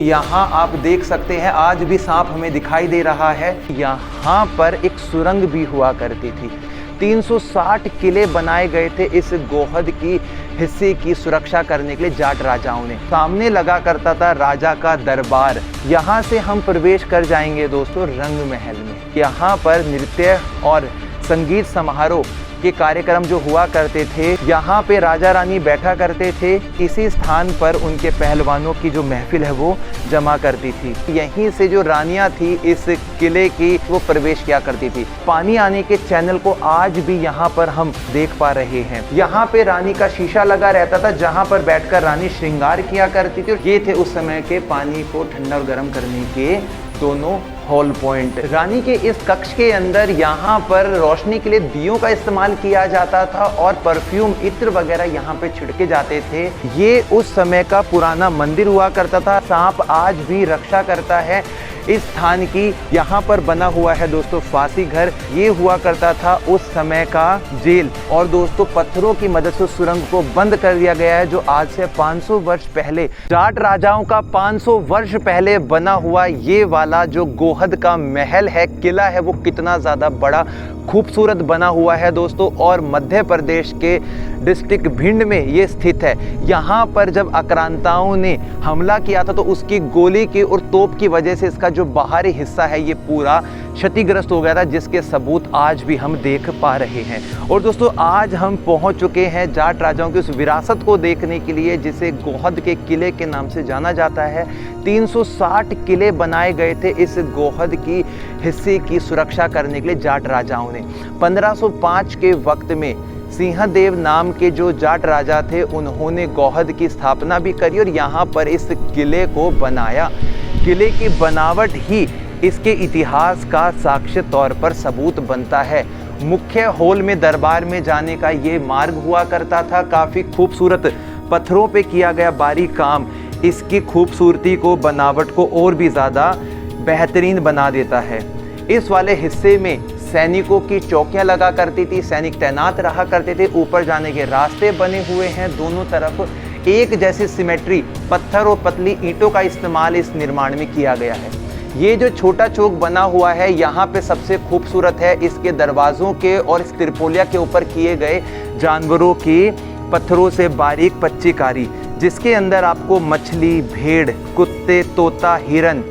यहाँ आप देख सकते हैं आज भी सांप हमें दिखाई दे रहा है। यहाँ पर एक सुरंग भी हुआ करती थी। 360 किले बनाए गए थे इस गोहद की हिस्से की सुरक्षा करने के लिए जाट राजाओं ने। सामने लगा करता था राजा का दरबार। यहाँ से हम प्रवेश कर जाएंगे दोस्तों रंग महल में। यहाँ पर नृत्य और संगीत समारोह के कार्यक्रम जो हुआ करते थे, यहाँ पे राजा रानी बैठा करते थे। इसी स्थान पर उनके पहलवानों की जो महफिल है वो जमा करती थी। यहीं से जो रानियाँ थी इस किले की वो प्रवेश किया करती थी। पानी आने के चैनल को आज भी यहाँ पर हम देख पा रहे हैं। यहाँ पे रानी का शीशा लगा रहता था जहाँ पर बैठकर रानी श्रृंगार किया करती थी। और ये थे उस समय के पानी को ठंडा और गर्म करने के दोनों हॉल पॉइंट। रानी के इस कक्ष के अंदर यहाँ पर रोशनी के लिए दियों का इस्तेमाल किया जाता था और परफ्यूम इत्र वगैरह यहाँ पे छिड़के जाते थे। ये उस समय का पुराना मंदिर हुआ करता था। सांप आज भी रक्षा करता है इस स्थान की। यहाँ पर बना हुआ है दोस्तों फांसी घर। ये हुआ करता था उस समय का जेल। और दोस्तों पत्थरों की मदद से सुरंग को बंद कर दिया गया है, जो आज से 500 वर्ष पहले जाट राजाओं का 500 वर्ष पहले बना हुआ ये वाला जो गोहद का महल है, किला है, वो कितना ज़्यादा बड़ा खूबसूरत बना हुआ है दोस्तों। और मध्य प्रदेश के डिस्ट्रिक्ट भिंड में ये स्थित है। यहाँ पर जब आक्रांताओं ने हमला किया था तो उसकी गोली की और तोप की वजह से इसका जो बाहरी हिस्सा है ये पूरा क्षतिग्रस्त हो गया था, जिसके सबूत आज भी हम देख पा रहे हैं। और दोस्तों आज हम पहुँच चुके हैं जाट राजाओं की उस विरासत को देखने के लिए जिसे गोहद के किले के नाम से जाना जाता है। 360 किले बनाए गए थे इस गोहद की हिस्से की सुरक्षा करने के लिए जाट राजाओं ने। 1505 के वक्त में सिंहदेव नाम के जो जाट राजा थे उन्होंने गोहद की स्थापना भी करी और यहाँ पर इस किले को बनाया। किले की बनावट ही इसके इतिहास का साक्ष्य तौर पर सबूत बनता है। मुख्य हॉल में दरबार में जाने का ये मार्ग हुआ करता था। काफ़ी खूबसूरत पत्थरों पे किया गया बारीक काम इसकी खूबसूरती को, बनावट को और भी ज़्यादा बेहतरीन बना देता है। इस वाले हिस्से में सैनिकों की चौकियां लगा करती थी, सैनिक तैनात रहा करते थे। ऊपर जाने के रास्ते बने हुए हैं दोनों तरफ। एक जैसी सिमेट्री, पत्थर और पतली ईंटों का इस्तेमाल इस निर्माण में किया गया है। ये जो छोटा चौक बना हुआ है यहाँ पे सबसे खूबसूरत है इसके दरवाज़ों के और इस तिरपोलिया के ऊपर किए गए जानवरों की पत्थरों से बारीक पच्चीकारी, जिसके अंदर आपको मछली, भेड़, कुत्ते, तोता, हिरन,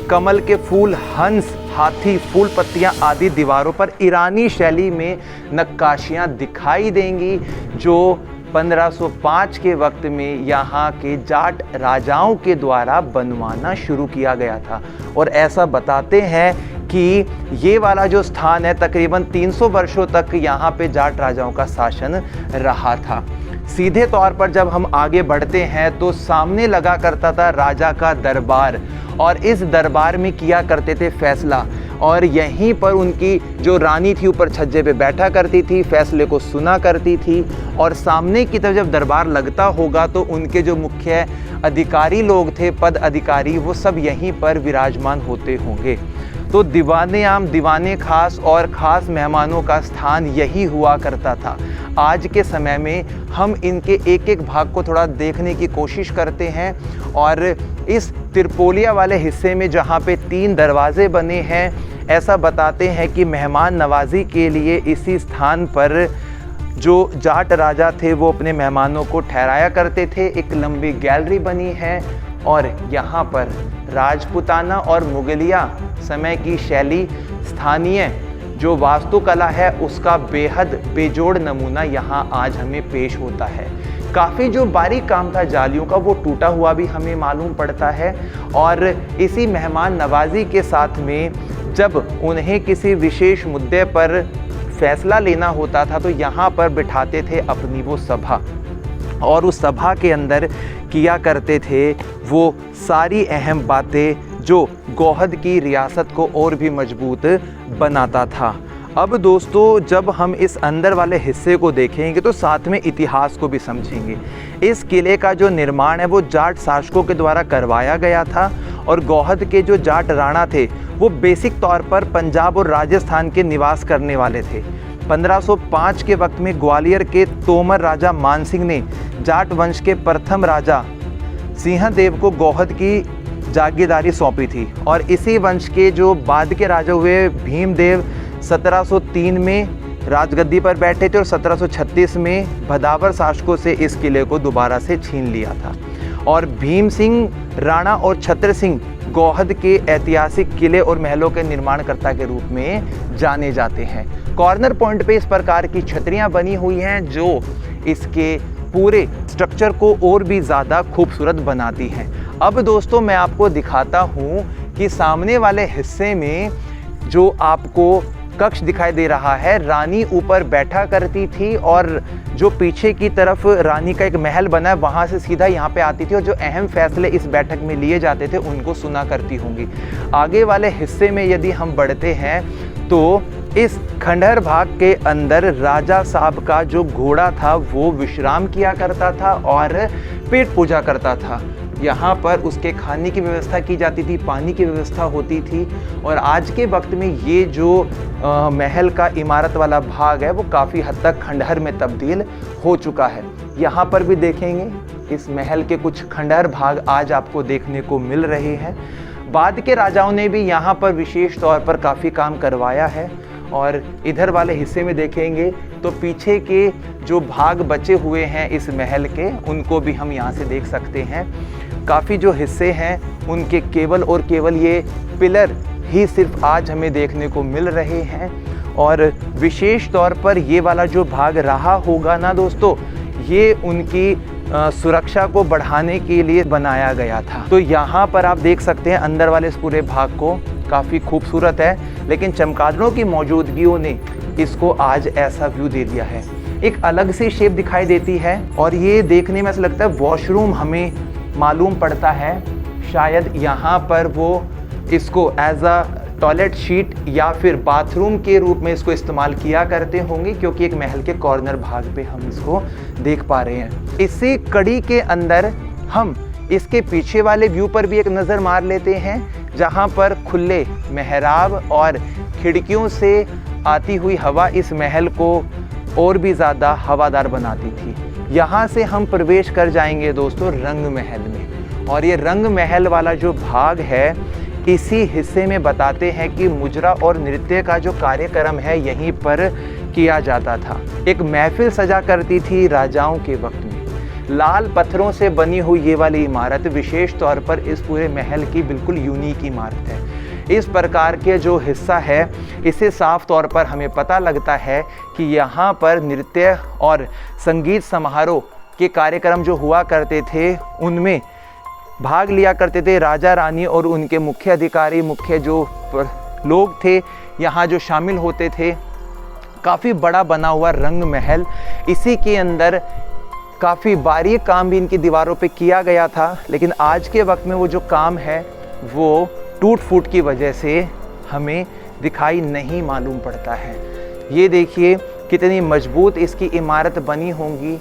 कमल के फूल, हंस, हाथी, फूल पत्तियां आदि दीवारों पर ईरानी शैली में नक्काशियां दिखाई देंगी, जो 1505 के वक्त में यहाँ के जाट राजाओं के द्वारा बनवाना शुरू किया गया था। और ऐसा बताते हैं कि ये वाला जो स्थान है तकरीबन 300 वर्षों तक यहाँ पे जाट राजाओं का शासन रहा था। सीधे तौर पर जब हम आगे बढ़ते हैं तो सामने लगा करता था राजा का दरबार और इस दरबार में किया करते थे फैसला। और यहीं पर उनकी जो रानी थी ऊपर छज्जे पे बैठा करती थी, फैसले को सुना करती थी। और सामने की तरफ जब दरबार लगता होगा तो उनके जो मुख्य अधिकारी लोग थे, पद अधिकारी, वो सब यहीं पर विराजमान होते होंगे। तो दीवाने आम, दीवाने खास और ख़ास मेहमानों का स्थान यही हुआ करता था। आज के समय में हम इनके एक एक भाग को थोड़ा देखने की कोशिश करते हैं। और इस तिरपोलिया वाले हिस्से में जहाँ पे 3 दरवाजे बने हैं, ऐसा बताते हैं कि मेहमान नवाजी के लिए इसी स्थान पर जो जाट राजा थे वो अपने मेहमानों को ठहराया करते थे। एक लंबी गैलरी बनी है और यहाँ पर राजपूताना और मुगलिया समय की शैली, स्थानीय जो वास्तुकला है उसका बेहद बेजोड़ नमूना यहाँ आज हमें पेश होता है। काफ़ी जो बारीक काम था जालियों का वो टूटा हुआ भी हमें मालूम पड़ता है। और इसी मेहमान नवाजी के साथ में जब उन्हें किसी विशेष मुद्दे पर फैसला लेना होता था तो यहाँ पर बिठाते थे अपनी वो सभा, और उस सभा के अंदर किया करते थे वो सारी अहम बातें जो गोहद की रियासत को और भी मजबूत बनाता था। अब दोस्तों जब हम इस अंदर वाले हिस्से को देखेंगे तो साथ में इतिहास को भी समझेंगे। इस किले का जो निर्माण है वो जाट शासकों के द्वारा करवाया गया था और गोहद के जो जाट राणा थे वो बेसिक तौर पर पंजाब और राजस्थान के निवास करने वाले थे। 1505 के वक्त में ग्वालियर के तोमर राजा मानसिंह ने जाट वंश के प्रथम राजा सिंहदेव को गोहद की जागीरदारी सौंपी थी। और इसी वंश के जो बाद के राजा हुए भीमदेव 1703 में राजगद्दी पर बैठे थे और 1736 में भदावर शासकों से इस किले को दोबारा से छीन लिया था। और भीम सिंह राणा और छत्र सिंह गौहद के ऐतिहासिक किले और महलों के निर्माणकर्ता के रूप में जाने जाते हैं। कॉर्नर पॉइंट पे इस प्रकार की छतरियां बनी हुई हैं जो इसके पूरे स्ट्रक्चर को और भी ज़्यादा खूबसूरत बनाती हैं। अब दोस्तों मैं आपको दिखाता हूँ कि सामने वाले हिस्से में जो आपको कक्ष दिखाई दे रहा है, रानी ऊपर बैठा करती थी और जो पीछे की तरफ रानी का एक महल बना है वहाँ से सीधा यहाँ पे आती थी और जो अहम फैसले इस बैठक में लिए जाते थे उनको सुना करती होंगी। आगे वाले हिस्से में यदि हम बढ़ते हैं तो इस खंडहर भाग के अंदर राजा साहब का जो घोड़ा था वो विश्राम किया करता था और पेट पूजा करता था। यहाँ पर उसके खाने की व्यवस्था की जाती थी, पानी की व्यवस्था होती थी। और आज के वक्त में ये जो महल का इमारत वाला भाग है वो काफ़ी हद तक खंडहर में तब्दील हो चुका है। यहाँ पर भी देखेंगे इस महल के कुछ खंडहर भाग आज आपको देखने को मिल रहे हैं। बाद के राजाओं ने भी यहाँ पर विशेष तौर पर काफ़ी काम करवाया है। और इधर वाले हिस्से में देखेंगे तो पीछे के जो भाग बचे हुए हैं इस महल के उनको भी हम यहाँ से देख सकते हैं। काफ़ी जो हिस्से हैं उनके केवल और केवल ये पिलर ही सिर्फ आज हमें देखने को मिल रहे हैं। और विशेष तौर पर ये वाला जो भाग रहा होगा ना दोस्तों, ये उनकी सुरक्षा को बढ़ाने के लिए बनाया गया था। तो यहाँ पर आप देख सकते हैं अंदर वाले इस पूरे भाग को, काफ़ी खूबसूरत है, लेकिन चमगादड़ों की मौजूदगियों ने इसको आज ऐसा व्यू दे दिया है। एक अलग सी शेप दिखाई देती है और ये देखने में ऐसा लगता है वॉशरूम हमें मालूम पड़ता है। शायद यहाँ पर वो इसको एज अ टॉयलेट शीट या फिर बाथरूम के रूप में इसको इस्तेमाल किया करते होंगे, क्योंकि एक महल के कॉर्नर भाग पे हम इसको देख पा रहे हैं। इसी कड़ी के अंदर हम इसके पीछे वाले व्यू पर भी एक नज़र मार लेते हैं, जहाँ पर खुले मेहराब और खिड़कियों से आती हुई हवा इस महल को और भी ज़्यादा हवादार बनाती थी। यहाँ से हम प्रवेश कर जाएंगे दोस्तों रंग महल में। और ये रंग महल वाला जो भाग है इसी हिस्से में बताते हैं कि मुजरा और नृत्य का जो कार्यक्रम है यहीं पर किया जाता था। एक महफिल सजा करती थी राजाओं के वक्त में। लाल पत्थरों से बनी हुई ये वाली इमारत विशेष तौर पर इस पूरे महल की बिल्कुल यूनिक इमारत है। इस प्रकार के जो हिस्सा है इसे साफ तौर पर हमें पता लगता है कि यहाँ पर नृत्य और संगीत समारोह के कार्यक्रम जो हुआ करते थे उनमें भाग लिया करते थे राजा रानी और उनके मुख्य अधिकारी, मुख्य जो लोग थे यहाँ जो शामिल होते थे। काफ़ी बड़ा बना हुआ रंग महल, इसी के अंदर काफ़ी बारीक काम भी इनकी दीवारों पे किया गया था, लेकिन आज के वक्त में वो जो काम है वो टूट फूट की वजह से हमें दिखाई नहीं मालूम पड़ता है। ये देखिए कितनी मजबूत इसकी इमारत बनी होंगी।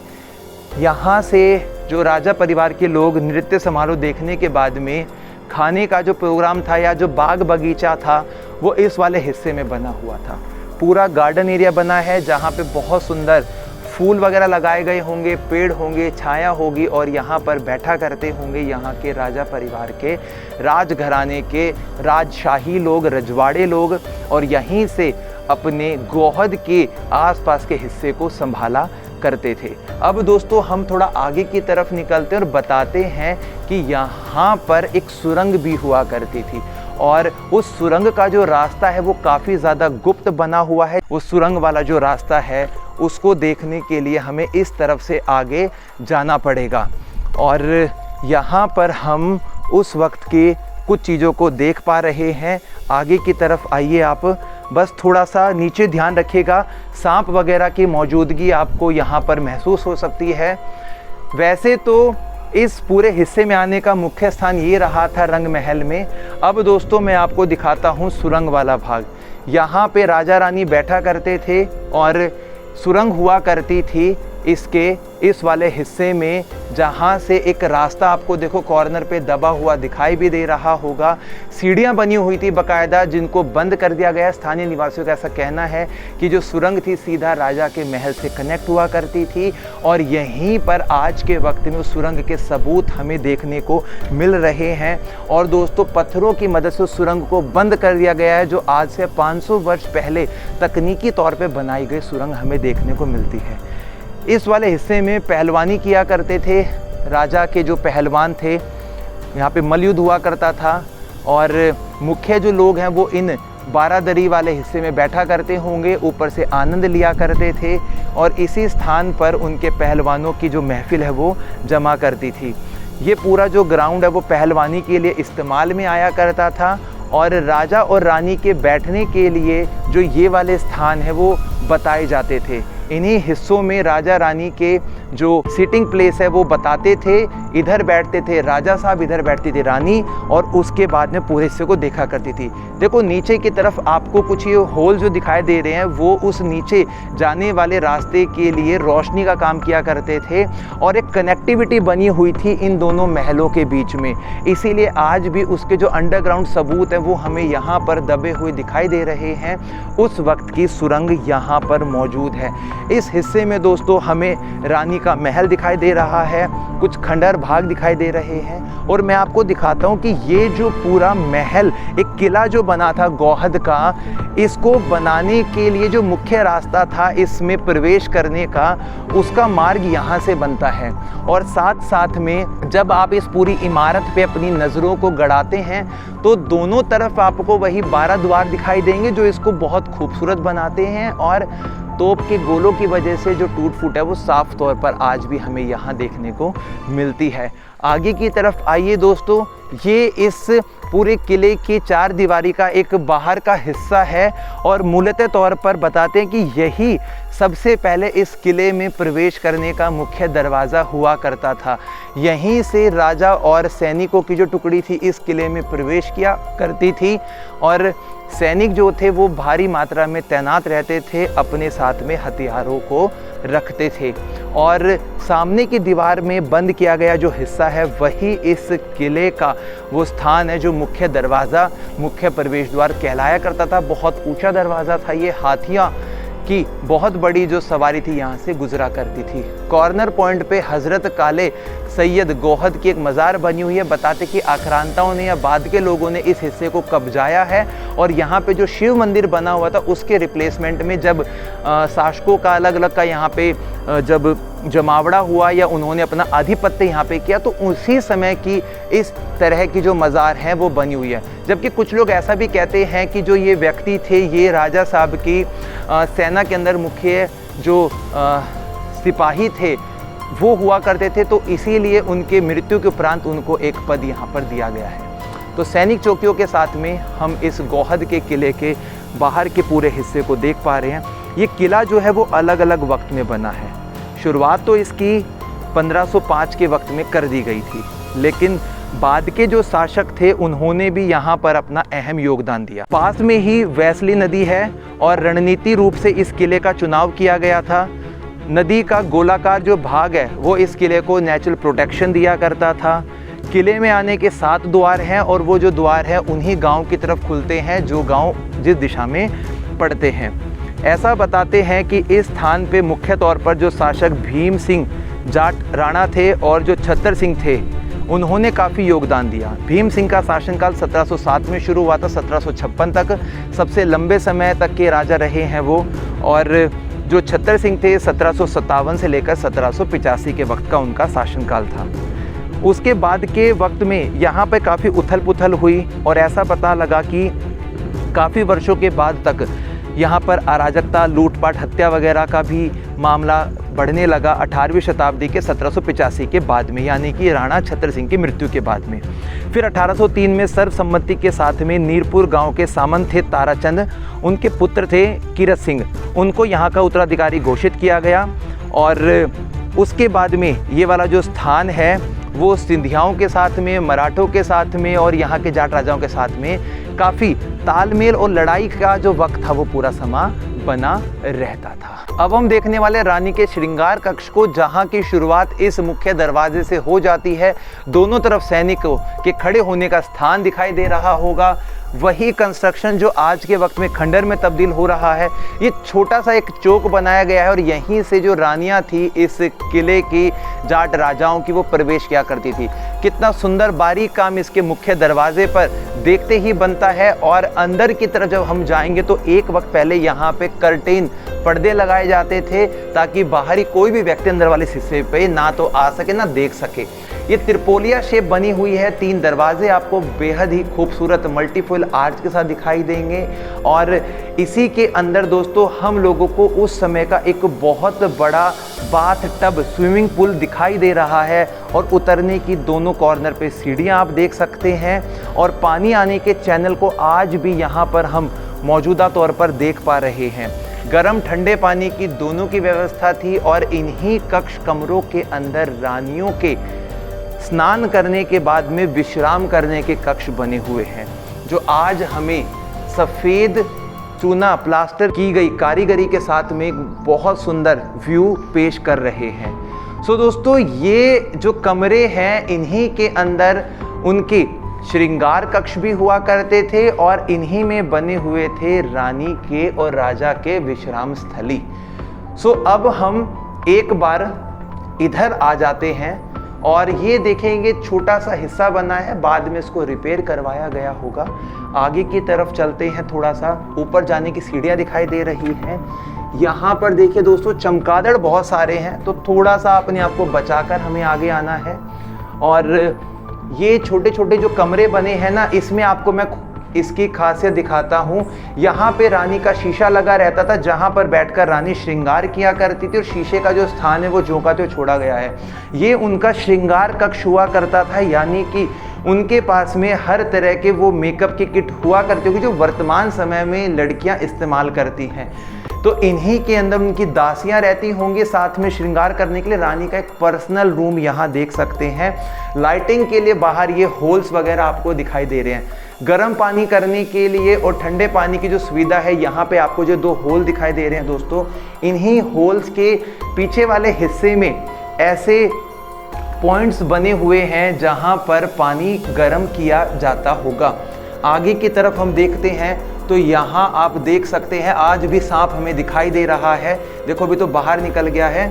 यहाँ से जो राजा परिवार के लोग नृत्य समारोह देखने के बाद में खाने का जो प्रोग्राम था या जो बाग बगीचा था वो इस वाले हिस्से में बना हुआ था। पूरा गार्डन एरिया बना है जहाँ पे बहुत सुंदर फूल वगैरह लगाए गए होंगे, पेड़ होंगे, छाया होगी और यहाँ पर बैठा करते होंगे यहाँ के राजा परिवार के, राजघराने के राजशाही लोग, रजवाड़े लोग, और यहीं से अपने गोहद के आसपास के हिस्से को संभाला करते थे। अब दोस्तों हम थोड़ा आगे की तरफ निकलते हैं और बताते हैं कि यहाँ पर एक सुरंग भी हुआ करती थी और उस सुरंग का जो रास्ता है वो काफ़ी ज़्यादा गुप्त बना हुआ है। उस सुरंग वाला जो रास्ता है उसको देखने के लिए हमें इस तरफ से आगे जाना पड़ेगा और यहाँ पर हम उस वक्त के कुछ चीज़ों को देख पा रहे हैं। आगे की तरफ आइए आप, बस थोड़ा सा नीचे ध्यान रखिएगा, सांप वगैरह की मौजूदगी आपको यहाँ पर महसूस हो सकती है। वैसे तो इस पूरे हिस्से में आने का मुख्य स्थान ये रहा था रंग महल में। अब दोस्तों मैं आपको दिखाता हूँ सुरंग वाला भाग। यहाँ पे राजा रानी बैठा करते थे और सुरंग हुआ करती थी इस वाले हिस्से में, जहाँ से एक रास्ता आपको देखो कॉर्नर पे दबा हुआ दिखाई भी दे रहा होगा। सीढ़ियाँ बनी हुई थी बाकायदा, जिनको बंद कर दिया गया। स्थानीय निवासियों का ऐसा कहना है कि जो सुरंग थी सीधा राजा के महल से कनेक्ट हुआ करती थी, और यहीं पर आज के वक्त में उस सुरंग के सबूत हमें देखने को मिल रहे हैं। और दोस्तों, पत्थरों की मदद से उस सुरंग को बंद कर दिया गया है, जो आज से 500 वर्ष पहले तकनीकी तौर पे बनाई गई सुरंग हमें देखने को मिलती है। इस वाले हिस्से में पहलवानी किया करते थे राजा के जो पहलवान थे, यहाँ पे मलयुद्ध हुआ करता था, और मुख्य जो लोग हैं वो इन बारादरी वाले हिस्से में बैठा करते होंगे, ऊपर से आनंद लिया करते थे, और इसी स्थान पर उनके पहलवानों की जो महफिल है वो जमा करती थी। ये पूरा जो ग्राउंड है वो पहलवानी के लिए इस्तेमाल में आया करता था, और राजा और रानी के बैठने के लिए जो ये वाले स्थान है वो बताए जाते थे। इन्हीं हिस्सों में राजा रानी के जो सिटिंग प्लेस है वो बताते थे। इधर बैठते थे राजा साहब, इधर बैठती थी रानी, और उसके बाद में पूरे हिस्से को देखा करती थी। देखो नीचे की तरफ आपको कुछ ये होल जो दिखाई दे रहे हैं वो उस नीचे जाने वाले रास्ते के लिए रोशनी का काम किया करते थे, और एक कनेक्टिविटी बनी हुई थी इन दोनों महलों के बीच में। इसीलिए आज भी उसके जो अंडरग्राउंड सबूत हैं वो हमें यहाँ पर दबे हुए दिखाई दे रहे हैं। उस वक्त की सुरंग यहाँ पर मौजूद है। इस हिस्से में दोस्तों हमें रानी का महल दिखाई दे रहा है, कुछ खंडहर भाग दिखाई दे रहे हैं, और मैं आपको दिखाता हूँ कि ये जो पूरा महल, एक किला जो बना था गौहद का, इसको बनाने के लिए जो मुख्य रास्ता था इसमें प्रवेश करने का, उसका मार्ग यहाँ से बनता है। और साथ साथ में जब आप इस पूरी इमारत पे अपनी नज़रों को गड़ाते हैं तो दोनों तरफ आपको वही 12 द्वार दिखाई देंगे जो इसको बहुत खूबसूरत बनाते हैं, और तोप के गोलों की वजह से जो टूट फूट है वो साफ तौर पर आज भी हमें यहाँ देखने को मिलती है। आगे की तरफ आइए दोस्तों, ये इस पूरे किले की 4 दीवारी का एक बाहर का हिस्सा है, और मूलतः तौर पर बताते हैं कि यही सबसे पहले इस किले में प्रवेश करने का मुख्य दरवाज़ा हुआ करता था। यहीं से राजा और सैनिकों की जो टुकड़ी थी इस किले में प्रवेश किया करती थी, और सैनिक जो थे वो भारी मात्रा में तैनात रहते थे, अपने साथ में हथियारों को रखते थे। और सामने की दीवार में बंद किया गया जो हिस्सा है वही इस किले का वो स्थान है जो मुख्य दरवाज़ा, मुख्य प्रवेश द्वार कहलाया करता था। बहुत ऊंचा दरवाज़ा था ये, हाथियाँ की बहुत बड़ी जो सवारी थी यहाँ से गुजरा करती थी। कॉर्नर पॉइंट पे हज़रत काले सैयद गौहद की एक मज़ार बनी हुई है। बताते कि आक्रांताओं ने या बाद के लोगों ने इस हिस्से को कब्जाया है, और यहाँ पे जो शिव मंदिर बना हुआ था उसके रिप्लेसमेंट में जब शासकों का अलग अलग का यहाँ पे जब जमावड़ा हुआ या उन्होंने अपना आधिपत्य यहाँ पे किया, तो उसी समय की इस तरह की जो मज़ार हैं वो बनी हुई है। जबकि कुछ लोग ऐसा भी कहते हैं कि जो ये व्यक्ति थे ये राजा साहब की सेना के अंदर मुख्य जो सिपाही थे वो हुआ करते थे, तो इसीलिए उनके मृत्यु के उपरांत उनको एक पद यहाँ पर दिया गया है। तो सैनिक चौकियों के साथ में हम इस गौहद के किले के बाहर के पूरे हिस्से को देख पा रहे हैं। ये किला जो है वो अलग अलग वक्त में बना है। शुरुआत तो इसकी 1505 के वक्त में कर दी गई थी, लेकिन बाद के जो शासक थे उन्होंने भी यहाँ पर अपना अहम योगदान दिया। पास में ही वैसली नदी है, और रणनीति रूप से इस किले का चुनाव किया गया था। नदी का गोलाकार जो भाग है वो इस किले को नेचुरल प्रोटेक्शन दिया करता था। किले में आने के 7 द्वार हैं, और वो जो द्वार हैं उन्हीं गांव की तरफ खुलते हैं जो गांव जिस दिशा में पड़ते हैं। ऐसा बताते हैं कि इस स्थान पे मुख्य तौर पर जो शासक भीम सिंह जाट राणा थे और जो छतर सिंह थे उन्होंने काफ़ी योगदान दिया। भीम सिंह का शासनकाल 1707 में शुरू हुआ था, 1756 तक सबसे लंबे समय तक के राजा रहे हैं वो, और जो छतर सिंह थे 1757 से लेकर 1785 के वक्त का उनका शासनकाल था। उसके बाद के वक्त में यहाँ पे काफ़ी उथल पुथल हुई, और ऐसा पता लगा कि काफ़ी वर्षों के बाद तक यहाँ पर अराजकता, लूटपाट, हत्या वगैरह का भी मामला बढ़ने लगा 18वीं शताब्दी के 1785 के बाद में, यानी कि राणा छतर सिंह की मृत्यु के बाद में। फिर 1803 में सर्वसम्मति के साथ में नीरपुर गांव के सामंत थे ताराचंद, उनके पुत्र थे कीरत सिंह, उनको यहाँ का उत्तराधिकारी घोषित किया गया। और उसके बाद में ये वाला जो स्थान है वो सिंधियाओं के साथ में, मराठों के साथ में और यहाँ के जाट राजाओं के साथ में काफ़ी तालमेल और लड़ाई का जो वक्त था वो पूरा समा बना रहता था। अब हम देखने वाले रानी के श्रृंगार कक्ष को, जहां की शुरुआत इस मुख्य दरवाजे से हो जाती है। दोनों तरफ सैनिकों के खड़े होने का स्थान दिखाई दे रहा होगा। वही कंस्ट्रक्शन जो आज के वक्त में खंडर में तब्दील हो रहा है। ये छोटा सा एक चौक बनाया गया है और यहीं से जो रानियां थी इस किले की, जाट राजाओं की, वो प्रवेश किया करती थी। कितना सुंदर बारीक काम इसके मुख्य दरवाजे पर देखते ही बनता है। और अंदर की तरफ जब हम जाएंगे तो एक वक्त पहले यहाँ पे कर्टेन, पर्दे लगाए जाते थे ताकि बाहरी कोई भी व्यक्ति अंदर वाले हिस्से पे ना तो आ सके ना देख सके। ये त्रिपोलिया शेप बनी हुई है। 3 दरवाजे आपको बेहद ही खूबसूरत मल्टीफुल आर्च के साथ दिखाई देंगे। और इसी के अंदर दोस्तों हम लोगों को उस समय का एक बहुत बड़ा बाथ टब, स्विमिंग पूल दिखाई दे रहा है। और उतरने की दोनों कॉर्नर पे सीढ़ियाँ आप देख सकते हैं। और पानी आने के चैनल को आज भी यहाँ पर हम मौजूदा तौर पर देख पा रहे हैं। गर्म ठंडे पानी की दोनों की व्यवस्था थी। और इन्हीं कक्ष कमरों के अंदर रानियों के स्नान करने के बाद में विश्राम करने के कक्ष बने हुए हैं, जो आज हमें सफ़ेद चूना प्लास्टर की गई कारीगरी के साथ में एक बहुत सुंदर व्यू पेश कर रहे हैं। सो दोस्तों, ये जो कमरे हैं इन्हीं के अंदर उनके श्रृंगार कक्ष भी हुआ करते थे और इन्हीं में बने हुए थे रानी के और राजा के विश्राम स्थली। सो अब हम एक बार इधर आ जाते हैं और ये देखेंगे छोटा सा हिस्सा बना है, बाद में इसको रिपेयर करवाया गया होगा। आगे की तरफ चलते हैं, थोड़ा सा ऊपर जाने की सीढ़ियाँ दिखाई दे रही हैं। यहाँ पर देखिए दोस्तों, चमगादड़ बहुत सारे हैं, तो थोड़ा सा अपने आप को बचाकर हमें आगे आना है। और ये छोटे छोटे जो कमरे बने हैं ना, इसमें आपको मैं इसकी खासियत दिखाता हूँ। यहाँ पे रानी का शीशा लगा रहता था, जहाँ पर बैठकर रानी श्रृंगार किया करती थी। और शीशे का जो स्थान है वो झोंका तो छोड़ा गया है। ये उनका श्रृंगार कक्ष हुआ करता था, यानी कि उनके पास में हर तरह के वो मेकअप की किट हुआ करती होगी जो वर्तमान समय में लड़कियाँ इस्तेमाल करती हैं। तो इन्हीं के अंदर उनकी दासियां रहती होंगी साथ में श्रृंगार करने के लिए। रानी का एक पर्सनल रूम यहाँ देख सकते हैं। लाइटिंग के लिए बाहर ये होल्स वगैरह आपको दिखाई दे रहे हैं। गर्म पानी करने के लिए और ठंडे पानी की जो सुविधा है, यहाँ पे आपको जो 2 होल दिखाई दे रहे हैं दोस्तों, इन्हीं होल्स के पीछे वाले हिस्से में ऐसे पॉइंट्स बने हुए हैं जहाँ पर पानी गर्म किया जाता होगा। आगे की तरफ हम देखते हैं तो यहाँ आप देख सकते हैं आज भी सांप हमें दिखाई दे रहा है। देखो अभी तो बाहर निकल गया है,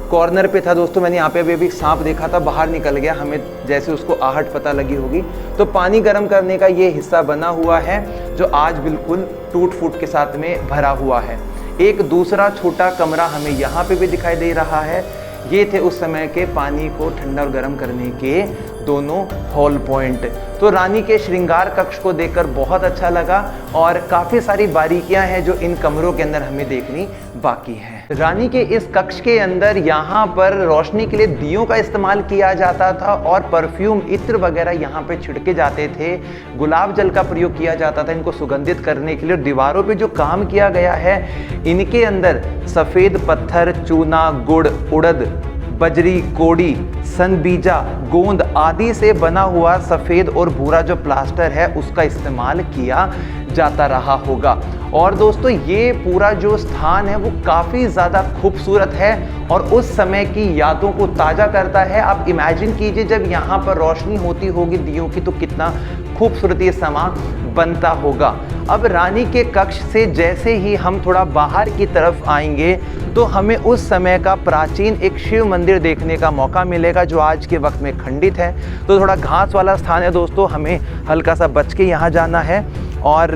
कॉर्नर पे था दोस्तों, मैंने यहाँ पे अभी सांप देखा था, बाहर निकल गया, हमें जैसे उसको आहट पता लगी होगी। तो पानी गर्म करने का ये हिस्सा बना हुआ है जो आज बिल्कुल टूट फूट के साथ में भरा हुआ है। एक दूसरा छोटा कमरा हमें यहाँ पे भी दिखाई दे रहा है। ये थे उस समय के पानी को ठंडा और गर्म करने के दोनों हॉल पॉइंट। तो रानी के श्रृंगार कक्ष को देखकर बहुत अच्छा लगा और काफ़ी सारी बारीकियां हैं जो इन कमरों के अंदर हमें देखनी बाकी है। रानी के इस कक्ष के अंदर यहाँ पर रोशनी के लिए दियों का इस्तेमाल किया जाता था और परफ्यूम, इत्र वगैरह यहाँ पे छिड़के जाते थे। गुलाब जल का प्रयोग किया जाता था इनको सुगंधित करने के लिए। दीवारों पे जो काम किया गया है, इनके अंदर सफ़ेद पत्थर, चूना, गुड़, उड़द, बजरी, कोड़ी, सनबीजा, गोंद आदि से बना हुआ सफ़ेद और भूरा जो प्लास्टर है उसका इस्तेमाल किया जाता रहा होगा। और दोस्तों ये पूरा जो स्थान है वो काफ़ी ज़्यादा खूबसूरत है और उस समय की यादों को ताज़ा करता है। आप इमेजिन कीजिए जब यहाँ पर रोशनी होती होगी दियों की तो कितना खूबसूरत ये समा बनता होगा। अब रानी के कक्ष से जैसे ही हम थोड़ा बाहर की तरफ आएंगे तो हमें उस समय का प्राचीन एक शिव मंदिर देखने का मौका मिलेगा जो आज के वक्त में खंडित है। तो थोड़ा घास वाला स्थान है दोस्तों, हमें हल्का सा बच के यहाँ जाना है। और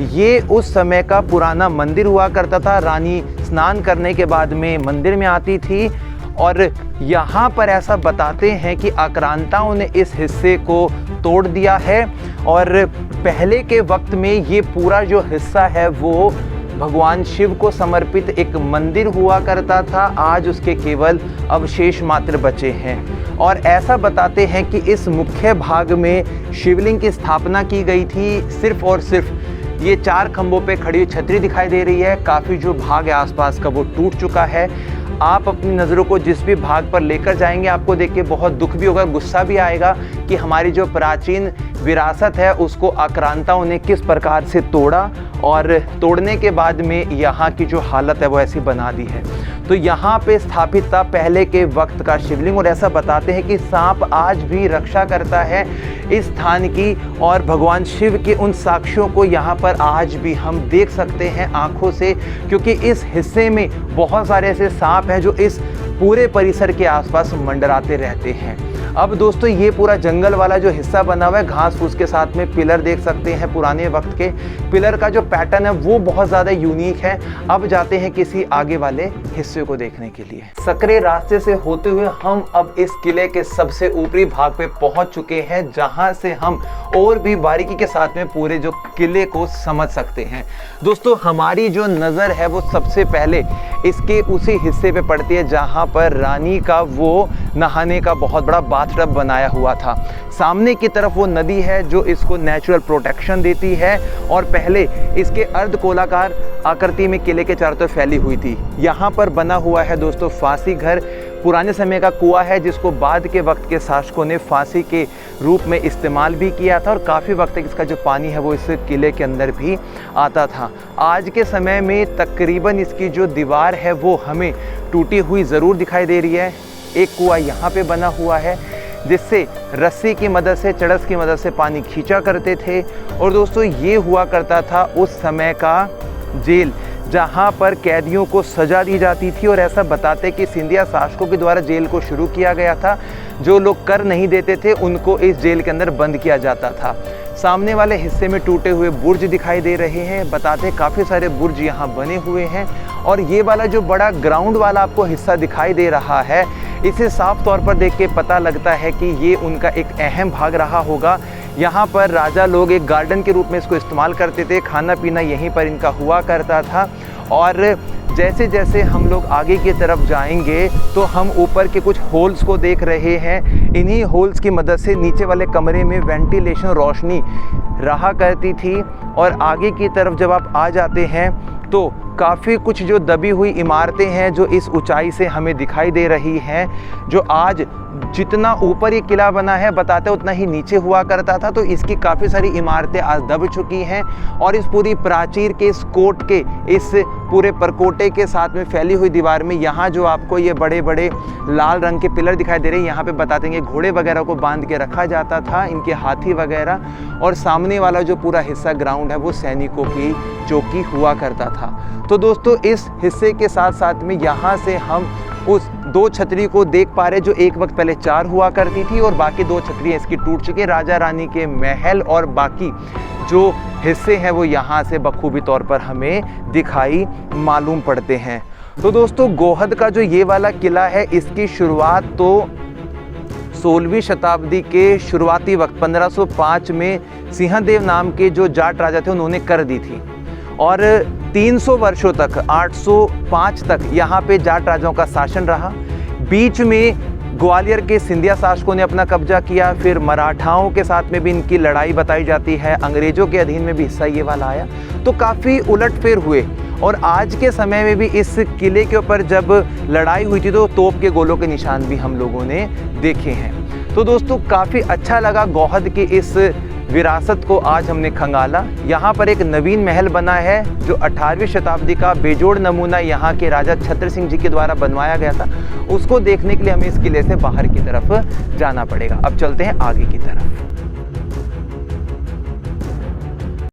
ये उस समय का पुराना मंदिर हुआ करता था। रानी स्नान करने के बाद में मंदिर में आती थी और यहाँ पर ऐसा बताते हैं कि आक्रांताओं ने इस हिस्से को तोड़ दिया है और पहले के वक्त में ये पूरा जो हिस्सा है वो भगवान शिव को समर्पित एक मंदिर हुआ करता था। आज उसके केवल अवशेष मात्र बचे हैं और ऐसा बताते हैं कि इस मुख्य भाग में शिवलिंग की स्थापना की गई थी। सिर्फ और सिर्फ ये 4 खंभों पे खड़ी हुई छतरी दिखाई दे रही है। काफ़ी जो भाग है आसपास का वो टूट चुका है। आप अपनी नज़रों को जिस भी भाग पर लेकर जाएंगे आपको देख के बहुत दुख भी होगा, गुस्सा भी आएगा कि हमारी जो प्राचीन विरासत है उसको आक्रांताओं ने किस प्रकार से तोड़ा और तोड़ने के बाद में यहाँ की जो हालत है वो ऐसी बना दी है। तो यहाँ पे स्थापित था पहले के वक्त का शिवलिंग, और ऐसा बताते हैं कि सांप आज भी रक्षा करता है इस स्थान की, और भगवान शिव के उन साक्ष्यों को यहाँ पर आज भी हम देख सकते हैं आँखों से, क्योंकि इस हिस्से में बहुत सारे ऐसे सांप हैं जो इस पूरे परिसर के आसपास मंडराते रहते हैं। अब दोस्तों ये पूरा जंगल वाला जो हिस्सा बना हुआ है, घास फूस के साथ में पिलर देख सकते हैं, पुराने वक्त के पिलर का जो पैटर्न है वो बहुत ज़्यादा यूनिक है। अब जाते हैं किसी आगे वाले हिस्से को देखने के लिए। सकरे रास्ते से होते हुए हम अब इस किले के सबसे ऊपरी भाग पे पहुंच चुके हैं, जहां से हम और भी बारीकी के साथ में पूरे जो किले को समझ सकते हैं। दोस्तों हमारी जो नज़र है वो सबसे पहले इसके उसी हिस्से पे पड़ती है जहाँ पर रानी का वो नहाने का बहुत बड़ा बाथटब बनाया हुआ था। सामने की तरफ वो नदी है जो इसको नेचुरल प्रोटेक्शन देती है, और पहले इसके अर्धगोलाकार आकृति में किले के चारों तरफ फैली हुई थी। यहाँ पर बना हुआ है दोस्तों फांसी घर, पुराने समय का कुआं है जिसको बाद के वक्त के शासकों ने फांसी के रूप में इस्तेमाल भी किया था, और काफ़ी वक्त तक इसका जो पानी है वो इस किले के अंदर भी आता था। आज के समय में तकरीबन इसकी जो दीवार है वो हमें टूटी हुई ज़रूर दिखाई दे रही है। एक कुआं यहाँ पे बना हुआ है जिससे रस्सी की मदद से, चड़स की मदद से पानी खींचा करते थे। और दोस्तों ये हुआ करता था उस समय का जेल, जहाँ पर कैदियों को सज़ा दी जाती थी, और ऐसा बताते कि सिंधिया शासकों के द्वारा जेल को शुरू किया गया था। जो लोग कर नहीं देते थे उनको इस जेल के अंदर बंद किया जाता था। सामने वाले हिस्से में टूटे हुए बुर्ज दिखाई दे रहे हैं, बताते काफ़ी सारे बुर्ज यहाँ बने हुए हैं। और ये वाला जो बड़ा ग्राउंड वाला आपको हिस्सा दिखाई दे रहा है, इसे साफ तौर पर देख के पता लगता है कि ये उनका एक अहम भाग रहा होगा। यहाँ पर राजा लोग एक गार्डन के रूप में इसको इस्तेमाल करते थे, खाना पीना यहीं पर इनका हुआ करता था। और जैसे जैसे हम लोग आगे की तरफ जाएंगे तो हम ऊपर के कुछ होल्स को देख रहे हैं। इन्हीं होल्स की मदद से नीचे वाले कमरे में वेंटिलेशन, रोशनी रहा करती थी। और आगे की तरफ जब आप आ जाते हैं तो काफ़ी कुछ जो दबी हुई इमारतें हैं जो इस ऊंचाई से हमें दिखाई दे रही हैं, जो आज जितना ऊपर ये किला बना है बताते उतना ही नीचे हुआ करता था। तो इसकी काफ़ी सारी इमारतें आज दब चुकी हैं, और इस पूरी प्राचीर के, इस कोट के, इस पूरे परकोटे के साथ में फैली हुई दीवार में यहाँ जो आपको ये बड़े बड़े लाल रंग के पिलर दिखाई दे रहे हैं, यहाँ पे बताते हैं घोड़े वगैरह को बांध के रखा जाता था, इनके हाथी वगैरह। और सामने वाला जो पूरा हिस्सा ग्राउंड है वो सैनिकों की चौकी हुआ करता था। तो दोस्तों इस हिस्से के साथ साथ में यहाँ से हम उस 2 छतरी को देख पा रहे जो एक वक्त पहले 4 हुआ करती थी, और बाकी 2 छतरियाँ इसकी टूट चुकी है। राजा रानी के महल और बाकी जो हिस्से हैं वो यहाँ से बखूबी तौर पर हमें दिखाई मालूम पड़ते हैं। तो दोस्तों गोहद का जो ये वाला किला है, इसकी शुरुआत तो 16वीं शताब्दी के शुरुआती वक्त 1505 में सिंहदेव नाम के जो जाट राजा थे उन्होंने कर दी थी, और 300 वर्षों तक, 805 तक यहाँ पे जाट राजाओं का शासन रहा। बीच में ग्वालियर के सिंधिया शासकों ने अपना कब्जा किया, फिर मराठाओं के साथ में भी इनकी लड़ाई बताई जाती है, अंग्रेज़ों के अधीन में भी हिस्सा ये वाला आया। तो काफ़ी उलटफेर हुए, और आज के समय में भी इस किले के ऊपर जब लड़ाई हुई थी तो तोप के गोलों के निशान भी हम लोगों ने देखे हैं। तो दोस्तों काफ़ी अच्छा लगा गोहद की इस विरासत को आज हमने खंगाला। यहाँ पर एक नवीन महल बना है जो 18वीं शताब्दी का बेजोड़ नमूना यहाँ के राजा छत्र सिंह जी के द्वारा बनवाया गया था। उसको देखने के लिए हमें इस किले से बाहर की तरफ जाना पड़ेगा। अब चलते हैं आगे की तरफ।